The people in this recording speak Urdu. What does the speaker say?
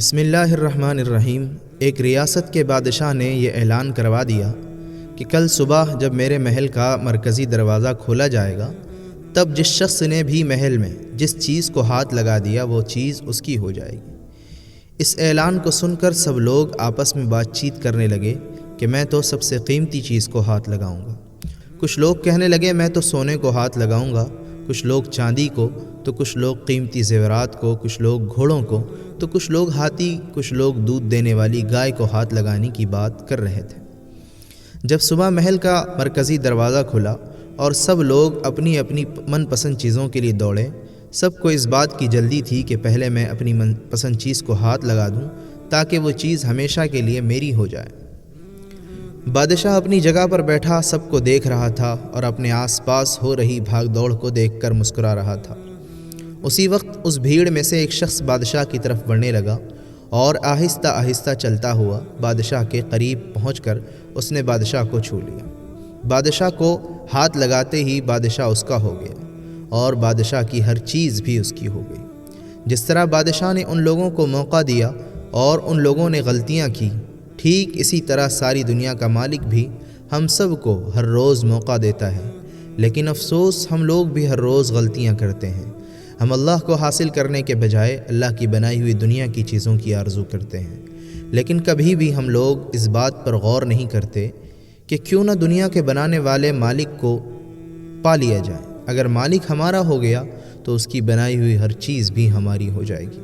بسم اللہ الرحمن الرحیم۔ ایک ریاست کے بادشاہ نے یہ اعلان کروا دیا کہ کل صبح جب میرے محل کا مرکزی دروازہ کھولا جائے گا تب جس شخص نے بھی محل میں جس چیز کو ہاتھ لگا دیا وہ چیز اس کی ہو جائے گی۔ اس اعلان کو سن کر سب لوگ آپس میں بات چیت کرنے لگے کہ میں تو سب سے قیمتی چیز کو ہاتھ لگاؤں گا۔ کچھ لوگ کہنے لگے میں تو سونے کو ہاتھ لگاؤں گا، کچھ لوگ چاندی کو، تو کچھ لوگ قیمتی زیورات کو، کچھ لوگ گھوڑوں کو، تو کچھ لوگ ہاتھی، کچھ لوگ دودھ دینے والی گائے کو ہاتھ لگانے کی بات کر رہے تھے۔ جب صبح محل کا مرکزی دروازہ کھلا اور سب لوگ اپنی اپنی من پسند چیزوں کے لیے دوڑے، سب کو اس بات کی جلدی تھی کہ پہلے میں اپنی من پسند چیز کو ہاتھ لگا دوں تاکہ وہ چیز ہمیشہ کے لیے میری ہو جائے۔ بادشاہ اپنی جگہ پر بیٹھا سب کو دیکھ رہا تھا اور اپنے آس پاس ہو رہی بھاگ دوڑ کو دیکھ کر مسکرا رہا تھا۔ اسی وقت اس بھیڑ میں سے ایک شخص بادشاہ کی طرف بڑھنے لگا اور آہستہ آہستہ چلتا ہوا بادشاہ کے قریب پہنچ کر اس نے بادشاہ کو چھو لیا۔ بادشاہ کو ہاتھ لگاتے ہی بادشاہ اس کا ہو گیا اور بادشاہ کی ہر چیز بھی اس کی ہو گئی۔ جس طرح بادشاہ نے ان لوگوں کو موقع دیا اور ان لوگوں نے غلطیاں کی، ٹھیک اسی طرح ساری دنیا کا مالک بھی ہم سب کو ہر روز موقع دیتا ہے، لیکن افسوس ہم لوگ بھی ہر روز غلطیاں کرتے ہیں۔ ہم اللہ کو حاصل کرنے کے بجائے اللہ کی بنائی ہوئی دنیا کی چیزوں کی آرزو کرتے ہیں، لیکن کبھی بھی ہم لوگ اس بات پر غور نہیں کرتے کہ کیوں نہ دنیا کے بنانے والے مالک کو پا لیا جائے۔ اگر مالک ہمارا ہو گیا تو اس کی بنائی ہوئی ہر چیز بھی ہماری ہو جائے گی۔